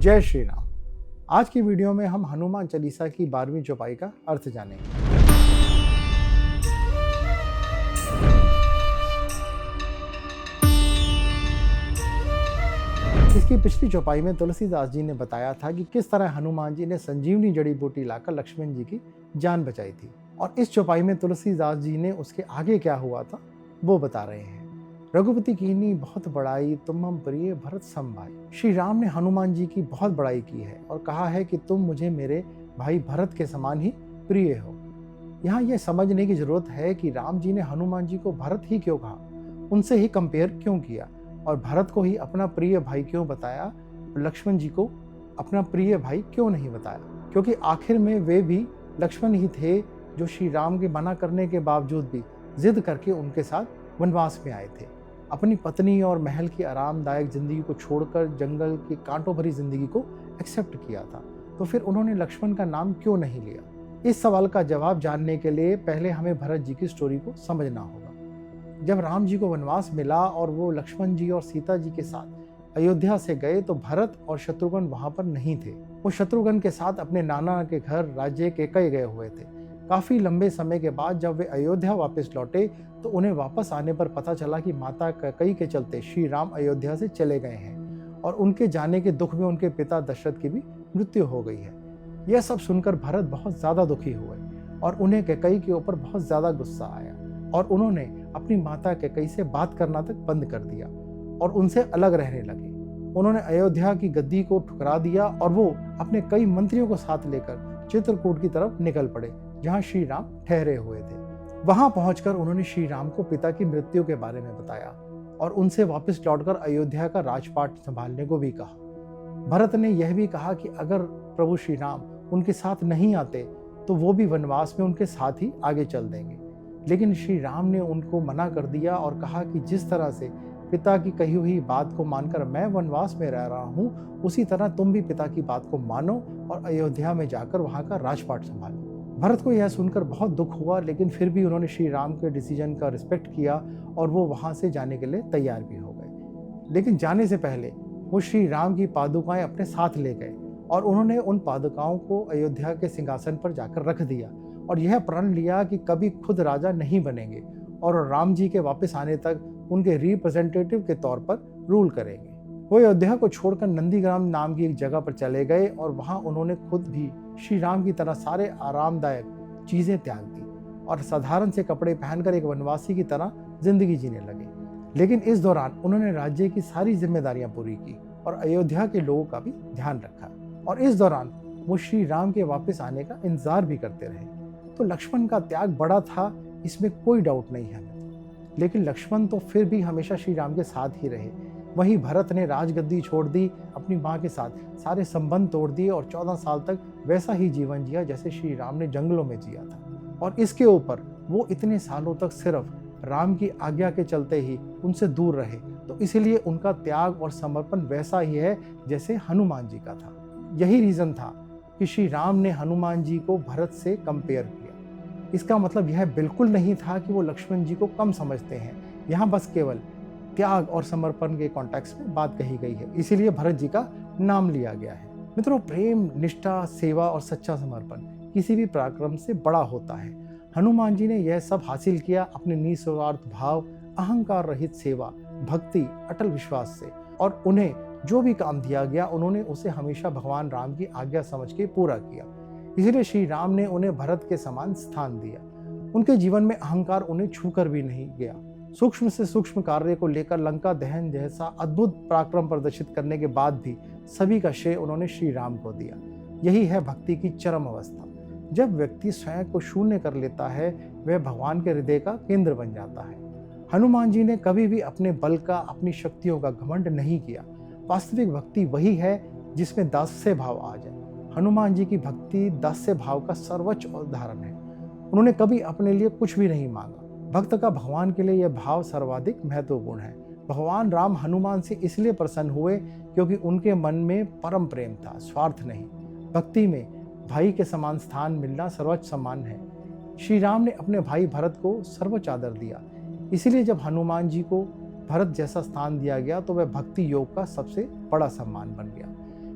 जय श्री राम। आज की वीडियो में हम हनुमान चालीसा की 12वीं चौपाई का अर्थ जानेंगे। इसकी पिछली चौपाई में तुलसीदास जी ने बताया था कि किस तरह हनुमान जी ने संजीवनी जड़ी बूटी लाकर लक्ष्मण जी की जान बचाई थी, और इस चौपाई में तुलसीदास जी ने उसके आगे क्या हुआ था वो बता रहे हैं। रघुपति कीन्ही बहुत बड़ाई, तुम प्रिय भरत सम भाई। श्री राम ने हनुमान जी की बहुत बड़ाई की है और कहा है कि तुम मुझे मेरे भाई भरत के समान ही प्रिय हो। यहाँ यह समझने की जरूरत है कि राम जी ने हनुमान जी को भरत ही क्यों कहा, उनसे ही कंपेयर क्यों किया, और भरत को ही अपना प्रिय भाई क्यों बताया, लक्ष्मण जी को अपना प्रिय भाई क्यों नहीं बताया। क्योंकि आखिर में वे भी लक्ष्मण ही थे जो श्री राम के मना करने के बावजूद भी जिद करके उनके साथ वनवास में आए थे। अपनी पत्नी और महल की आरामदायक जिंदगी को छोड़कर जंगल की कांटों भरी जिंदगी को एक्सेप्ट किया था, तो फिर उन्होंने लक्ष्मण का नाम क्यों नहीं लिया। इस सवाल का जवाब जानने के लिए पहले हमें भरत जी की स्टोरी को समझना होगा। जब राम जी को वनवास मिला और वो लक्ष्मण जी और सीता जी के साथ अयोध्या से गए तो भरत और शत्रुघ्न वहां पर नहीं थे। वो शत्रुघ्न के साथ अपने नाना के घर राज्य कैकई गए हुए थे। काफी लंबे समय के बाद जब वे अयोध्या वापस लौटे तो उन्हें वापस आने पर पता चला कि माता कैकई के चलते श्री राम अयोध्या से चले गए हैं, और उनके जाने के दुख में उनके पिता दशरथ की भी मृत्यु हो गई है। यह सब सुनकर भरत बहुत ज्यादा दुखी हुए और उन्हें कैकई के ऊपर बहुत ज्यादा गुस्सा आया, और उन्होंने अपनी माता कैकई से बात करना तक बंद कर दिया और उनसे अलग रहने लगे। उन्होंने अयोध्या की गद्दी को ठुकरा दिया और वो अपने कई मंत्रियों को साथ लेकर चित्रकूट की तरफ निकल पड़े, जहां श्री राम ठहरे हुए थे। वहां पहुंचकर उन्होंने श्री राम को पिता की मृत्यु के बारे में बताया और उनसे वापस लौटकर अयोध्या का राजपाट संभालने को भी कहा। भरत ने यह भी कहा कि अगर प्रभु श्री राम उनके साथ नहीं आते तो वो भी वनवास में उनके साथ ही आगे चल देंगे। लेकिन श्री राम ने उनको मना कर दिया और कहा कि जिस तरह से पिता की कही हुई बात को मानकर मैं वनवास में रह रहा हूँ, उसी तरह तुम भी पिता की बात को मानो और अयोध्या में जाकर वहां का राजपाट संभालो। भरत को यह सुनकर बहुत दुख हुआ, लेकिन फिर भी उन्होंने श्री राम के डिसीजन का रिस्पेक्ट किया और वो वहां से जाने के लिए तैयार भी हो गए। लेकिन जाने से पहले वो श्री राम की पादुकाएं अपने साथ ले गए और उन्होंने उन पादुकाओं को अयोध्या के सिंहासन पर जाकर रख दिया और यह प्रण लिया कि कभी खुद राजा नहीं बनेंगे और राम जी के वापस आने तक उनके रिप्रेजेंटेटिव के तौर पर रूल करेंगे। वो अयोध्या को छोड़कर नंदीग्राम नाम की एक जगह पर चले गए और वहां उन्होंने खुद भी श्री राम की तरह सारे आरामदायक चीजें त्याग दी और साधारण से कपड़े पहनकर एक वनवासी की तरह जिंदगी जीने लगे। लेकिन इस दौरान उन्होंने राज्य की सारी जिम्मेदारियां पूरी की और अयोध्या के लोगों का भी ध्यान रखा, और इस दौरान वो श्री राम के वापस आने का इंतजार भी करते रहे। तो लक्ष्मण का त्याग बड़ा था, इसमें कोई डाउट नहीं है, लेकिन लक्ष्मण तो फिर भी हमेशा श्री राम के साथ ही रहे। वहीं भरत ने राजगद्दी छोड़ दी, अपनी माँ के साथ सारे संबंध तोड़ दिए और 14 साल तक वैसा ही जीवन जिया जैसे श्री राम ने जंगलों में जिया था। और इसके ऊपर वो इतने सालों तक सिर्फ राम की आज्ञा के चलते ही उनसे दूर रहे, तो इसलिए उनका त्याग और समर्पण वैसा ही है जैसे हनुमान जी का था। यही रीजन था कि श्री राम ने हनुमान जी को भरत से कंपेयर किया। इसका मतलब यह बिल्कुल नहीं था कि वो लक्ष्मण जी को कम समझते हैं, यहाँ बस केवल त्याग और समर्पण के कॉन्टेक्स्ट में बात कही गई है, इसीलिए भरत जी का नाम लिया गया है। मित्रों, प्रेम, निष्ठा, सेवा और सच्चा समर्पण किसी भी पराक्रम से बड़ा होता है। हनुमान जी ने यह सब हासिल किया अपने निस्वार्थ भाव, अहंकार रहित सेवा, भक्ति, अटल विश्वास से, और उन्हें जो भी काम दिया गया उन्होंने उसे हमेशा भगवान राम की आज्ञा समझ के पूरा किया। इसलिए श्री राम ने उन्हें भरत के समान स्थान दिया। उनके जीवन में अहंकार उन्हें छूकर भी नहीं गया। सूक्ष्म से सूक्ष्म कार्य को लेकर लंका दहन जैसा अद्भुत पराक्रम प्रदर्शित करने के बाद भी सभी का श्रेय उन्होंने श्री राम को दिया। यही है भक्ति की चरम अवस्था। जब व्यक्ति स्वयं को शून्य कर लेता है, वह भगवान के हृदय का केंद्र बन जाता है। हनुमान जी ने कभी भी अपने बल का, अपनी शक्तियों का घमंड नहीं किया। वास्तविक भक्ति वही है जिसमें दास्य भाव आ जाए। हनुमान जी की भक्ति दास्य भाव का सर्वोच्च उदाहरण है। उन्होंने कभी अपने लिए कुछ भी नहीं मांगा। भक्त का भगवान के लिए यह भाव सर्वाधिक महत्वपूर्ण है। भगवान राम हनुमान से इसलिए प्रसन्न हुए क्योंकि उनके मन में परम प्रेम था, स्वार्थ नहीं। भक्ति में भाई के समान स्थान मिलना सर्वोच्च सम्मान है। श्री राम ने अपने भाई भरत को सर्वोच्च आदर दिया, इसीलिए जब हनुमान जी को भरत जैसा स्थान दिया गया तो वह भक्ति योग का सबसे बड़ा सम्मान बन गया।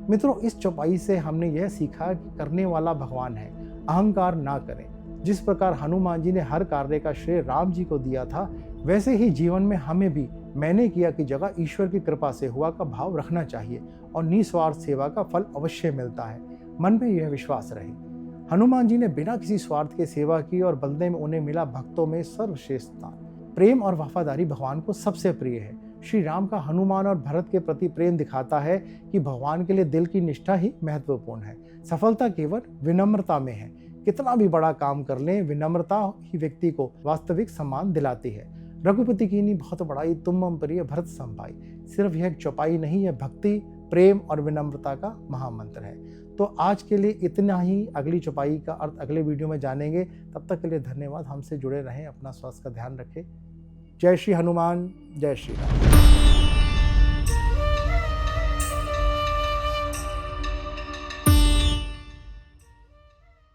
मित्रों, इस चौपाई से हमने यह सीखा कि करने वाला भगवान है, अहंकार ना करें। जिस प्रकार हनुमान जी ने हर कार्य का श्रेय राम जी को दिया था, वैसे ही जीवन में हमें भी मैंने किया की जगह ईश्वर की कृपा से हुआ का भाव रखना चाहिए और निस्वार्थ सेवा का फल अवश्य मिलता है। मन में यह विश्वास रहे। हनुमान जी ने बिना किसी स्वार्थ के सेवा की और बदले में उन्हें मिला भक्तों में सर्वश्रेष्ठ स्थान। प्रेम और वफादारी भगवान को सबसे प्रिय है। श्री राम का हनुमान और भरत के प्रति प्रेम दिखाता है कि भगवान के लिए दिल की निष्ठा ही महत्वपूर्ण है। सफलता केवल विनम्रता में है। कितना भी बड़ा काम कर लें, विनम्रता ही व्यक्ति को वास्तविक सम्मान दिलाती है। रघुपति कीन्ही बहुत बड़ाई, तुम मम प्रिय भरत सम भाई। सिर्फ यह एक चौपाई नहीं, यह भक्ति, प्रेम और विनम्रता का महामंत्र है। तो आज के लिए इतना ही। अगली चौपाई का अर्थ अगले वीडियो में जानेंगे। तब तक के लिए धन्यवाद। हमसे जुड़े रहें, अपना स्वास्थ्य का ध्यान रखें। जय श्री हनुमान, जय श्री राम।